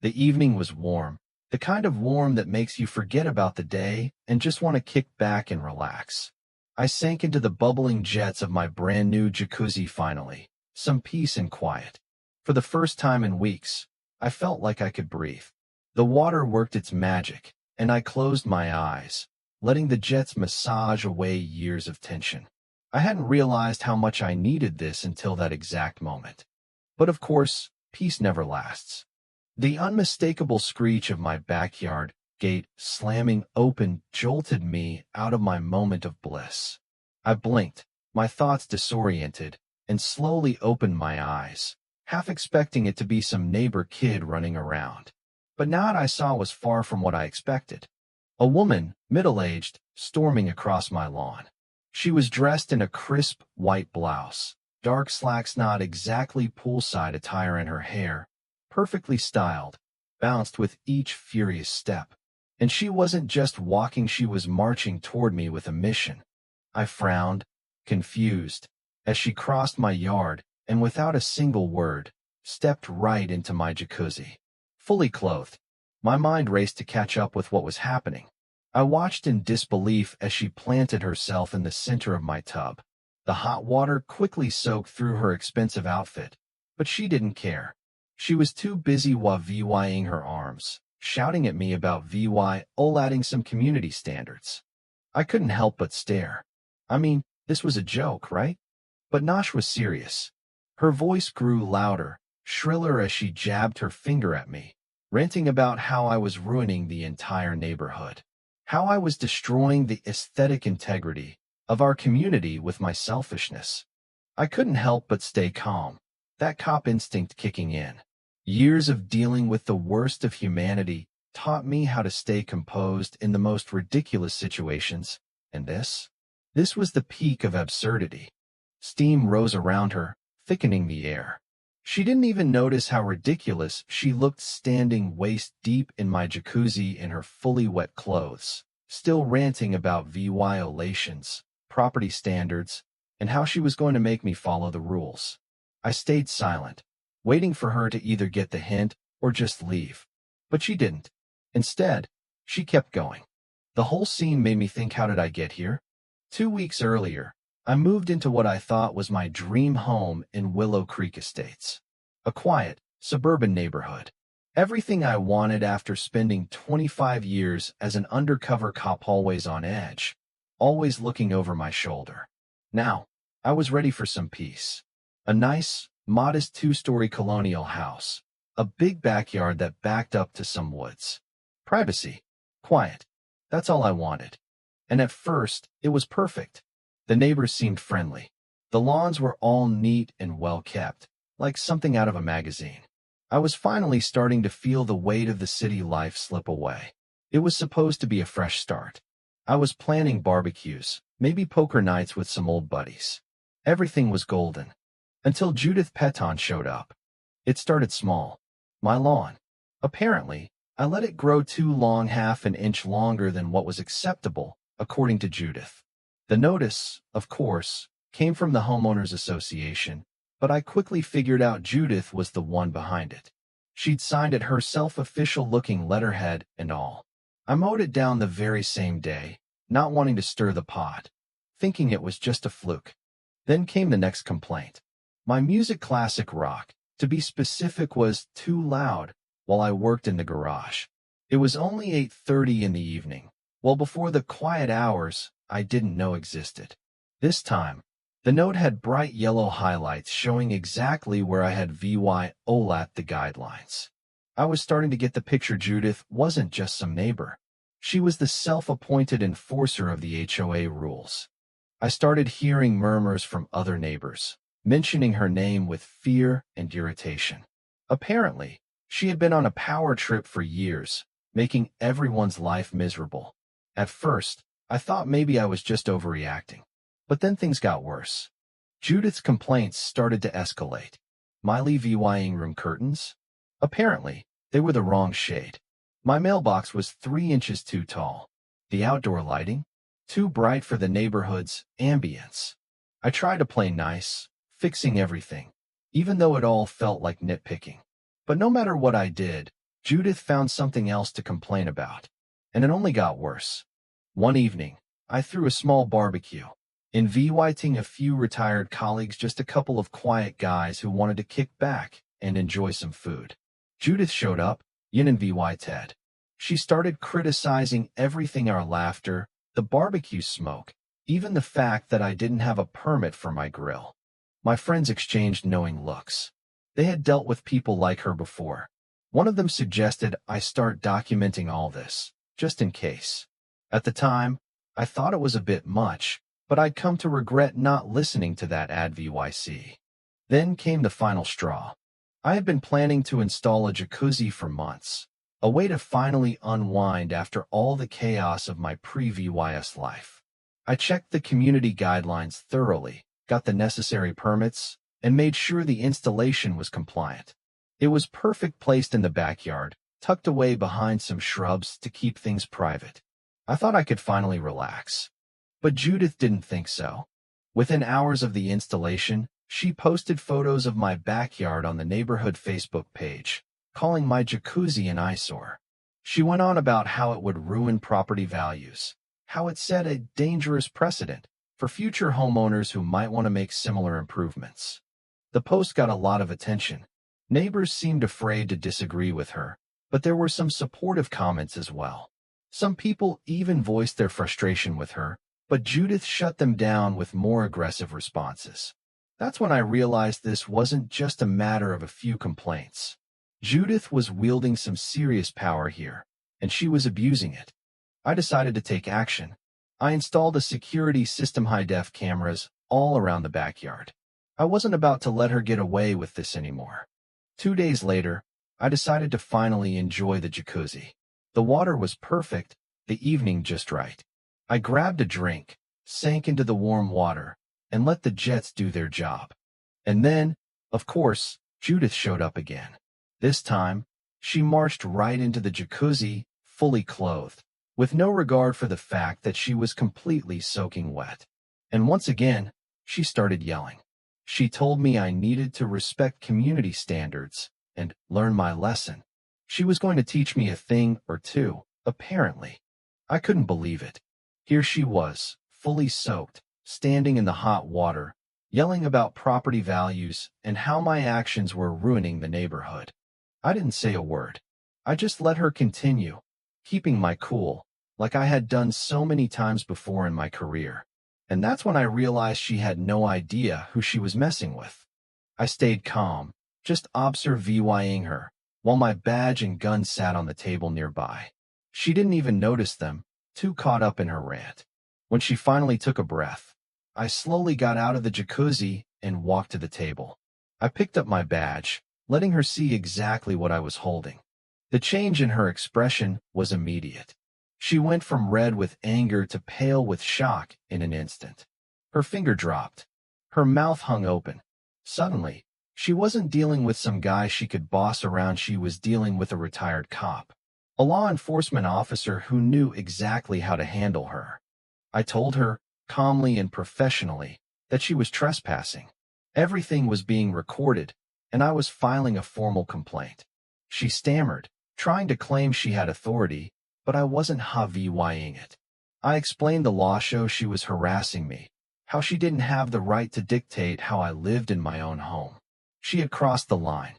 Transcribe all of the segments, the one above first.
The evening was warm, the kind of warm that makes you forget about the day and just want to kick back and relax. I sank into the bubbling jets of my brand new jacuzzi finally, some peace and quiet. For the first time in weeks, I felt like I could breathe. The water worked its magic, and I closed my eyes, letting the jets massage away years of tension. I hadn't realized how much I needed this until that exact moment. But of course, peace never lasts. The unmistakable screech of my backyard gate slamming open jolted me out of my moment of bliss. I blinked, my thoughts disoriented, and slowly opened my eyes, half expecting it to be some neighbor kid running around. But now what I saw was far from what I expected. A woman, middle-aged, storming across my lawn. She was dressed in a crisp white blouse, dark slacks, not exactly poolside attire, and her hair, perfectly styled, bounced with each furious step. And she wasn't just walking, she was marching toward me with a mission. I frowned, confused, as she crossed my yard and without a single word, stepped right into my jacuzzi. Fully clothed, my mind raced to catch up with what was happening. I watched in disbelief as she planted herself in the center of my tub. The hot water quickly soaked through her expensive outfit, but she didn't care. She was too busy VYing her arms, shouting at me about violating some community standards. I couldn't help but stare. I mean, this was a joke, right? But Nosh was serious. Her voice grew louder, shriller as she jabbed her finger at me, ranting about how I was ruining the entire neighborhood, how I was destroying the aesthetic integrity of our community with my selfishness. I couldn't help but stay calm, that cop instinct kicking in. Years of dealing with the worst of humanity taught me how to stay composed in the most ridiculous situations, and this was the peak of absurdity. Steam rose around her, thickening the air. She didn't even notice how ridiculous she looked standing waist-deep in my jacuzzi in her fully wet clothes, still ranting about violations, property standards, and how she was going to make me follow the rules. I stayed silent, waiting for her to either get the hint or just leave. But she didn't. Instead, she kept going. The whole scene made me think, how did I get here? 2 weeks earlier, I moved into what I thought was my dream home in Willow Creek Estates. A quiet, suburban neighborhood. Everything I wanted after spending 25 years as an undercover cop, always on edge, always looking over my shoulder. Now, I was ready for some peace. A nice, modest 2-story colonial house. A big backyard that backed up to some woods. Privacy. Quiet. That's all I wanted. And at first, it was perfect. The neighbors seemed friendly. The lawns were all neat and well kept, like something out of a magazine. I was finally starting to feel the weight of the city life slip away. It was supposed to be a fresh start. I was planning barbecues, maybe poker nights with some old buddies. Everything was golden. Until Judith Peton showed up. It started small. My lawn. Apparently, I let it grow too long, half an inch longer than what was acceptable, according to Judith. The notice, of course, came from the Homeowners Association, but I quickly figured out Judith was the one behind it. She'd signed it herself, official-looking letterhead and all. I mowed it down the very same day, not wanting to stir the pot, thinking it was just a fluke. Then came the next complaint. My music, classic rock, to be specific, was too loud while I worked in the garage. It was only 8:30 in the evening, well before the quiet hours I didn't know existed. This time, the note had bright yellow highlights showing exactly where I had violated the guidelines. I was starting to get the picture. Judith wasn't just some neighbor. She was the self-appointed enforcer of the HOA rules. I started hearing murmurs from other neighbors, mentioning her name with fear and irritation. Apparently, she had been on a power trip for years, making everyone's life miserable. At first, I thought maybe I was just overreacting. But then things got worse. Judith's complaints started to escalate. My VYing room curtains? Apparently, they were the wrong shade. My mailbox was 3 inches too tall. The outdoor lighting? Too bright for the neighborhood's ambience. I tried to play nice, fixing everything, even though it all felt like nitpicking. But no matter what I did, Judith found something else to complain about, and it only got worse. One evening, I threw a small barbecue, inviting a few retired colleagues, just a couple of quiet guys who wanted to kick back and enjoy some food. Judith showed up, yin invited. She started criticizing everything: our laughter, the barbecue smoke, even the fact that I didn't have a permit for my grill. My friends exchanged knowing looks. They had dealt with people like her before. One of them suggested I start documenting all this, just in case. At the time, I thought it was a bit much, but I'd come to regret not listening to that advice. Then came the final straw. I had been planning to install a jacuzzi for months, a way to finally unwind after all the chaos of my pre-VYS life. I checked the community guidelines thoroughly, got the necessary permits, and made sure the installation was compliant. It was perfect, placed in the backyard, tucked away behind some shrubs to keep things private. I thought I could finally relax. But Judith didn't think so. Within hours of the installation, she posted photos of my backyard on the neighborhood Facebook page, calling my jacuzzi an eyesore. She went on about how it would ruin property values, how it set a dangerous precedent for future homeowners who might want to make similar improvements. The post got a lot of attention. Neighbors seemed afraid to disagree with her, but there were some supportive comments as well. Some people even voiced their frustration with her, but Judith shut them down with more aggressive responses. That's when I realized this wasn't just a matter of a few complaints. Judith was wielding some serious power here, and she was abusing it. I decided to take action. I installed a security system, high-def cameras, all around the backyard. I wasn't about to let her get away with this anymore. 2 days later, I decided to finally enjoy the jacuzzi. The water was perfect, the evening just right. I grabbed a drink, sank into the warm water, and let the jets do their job. And then, of course, Judith showed up again. This time, she marched right into the jacuzzi, fully clothed, with no regard for the fact that she was completely soaking wet. And once again, she started yelling. She told me I needed to respect community standards and learn my lesson. She was going to teach me a thing or two, apparently. I couldn't believe it. Here she was, fully soaked, standing in the hot water, yelling about property values and how my actions were ruining the neighborhood. I didn't say a word. I just let her continue, keeping my cool, like I had done so many times before in my career. And that's when I realized she had no idea who she was messing with. I stayed calm, just observing her, while my badge and gun sat on the table nearby. She didn't even notice them, too caught up in her rant. When she finally took a breath, I slowly got out of the jacuzzi and walked to the table. I picked up my badge, letting her see exactly what I was holding. The change in her expression was immediate. She went from red with anger to pale with shock in an instant. Her finger dropped. Her mouth hung open. Suddenly, she wasn't dealing with some guy she could boss around. She was dealing with a retired cop, a law enforcement officer who knew exactly how to handle her. I told her, calmly and professionally, that she was trespassing. Everything was being recorded, and I was filing a formal complaint. She stammered, trying to claim she had authority, but I wasn't having it. I explained the law show she was harassing me, how she didn't have the right to dictate how I lived in my own home. She had crossed the line.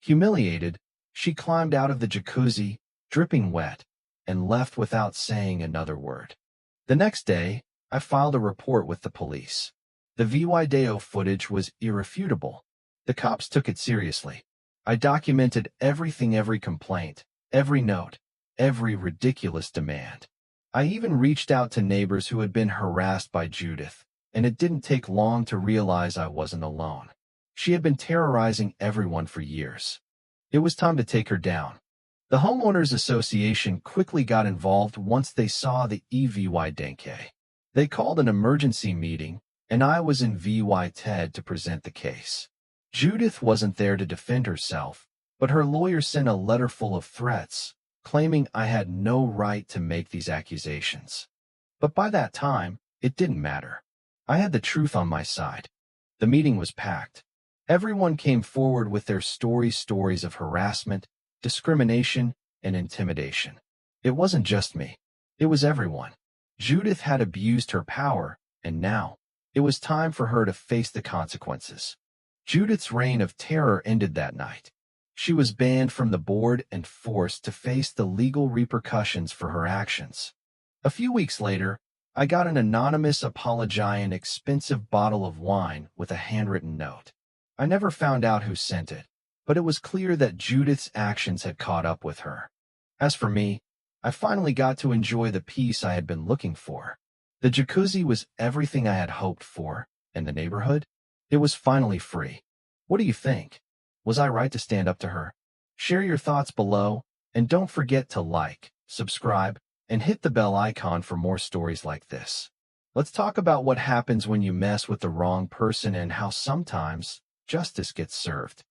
Humiliated, she climbed out of the jacuzzi, dripping wet, and left without saying another word. The next day, I filed a report with the police. The video footage was irrefutable. The cops took it seriously. I documented everything, every complaint, every note, every ridiculous demand. I even reached out to neighbors who had been harassed by Judith, and it didn't take long to realize I wasn't alone. She had been terrorizing everyone for years. It was time to take her down. The Homeowners Association quickly got involved once they saw the evidence. They called an emergency meeting, and I was invited to present the case. Judith wasn't there to defend herself, but her lawyer sent a letter full of threats, claiming I had no right to make these accusations. But by that time, it didn't matter. I had the truth on my side. The meeting was packed. Everyone came forward with their stories of harassment, discrimination, and intimidation. It wasn't just me. It was everyone. Judith had abused her power, and now it was time for her to face the consequences. Judith's reign of terror ended that night. She was banned from the board and forced to face the legal repercussions for her actions. A few weeks later, I got an anonymous apology and expensive bottle of wine with a handwritten note. I never found out who sent it, but it was clear that Judith's actions had caught up with her. As for me, I finally got to enjoy the peace I had been looking for. The jacuzzi was everything I had hoped for, and the neighborhood? It was finally free. What do you think? Was I right to stand up to her? Share your thoughts below, and don't forget to like, subscribe, and hit the bell icon for more stories like this. Let's talk about what happens when you mess with the wrong person and how sometimes justice gets served.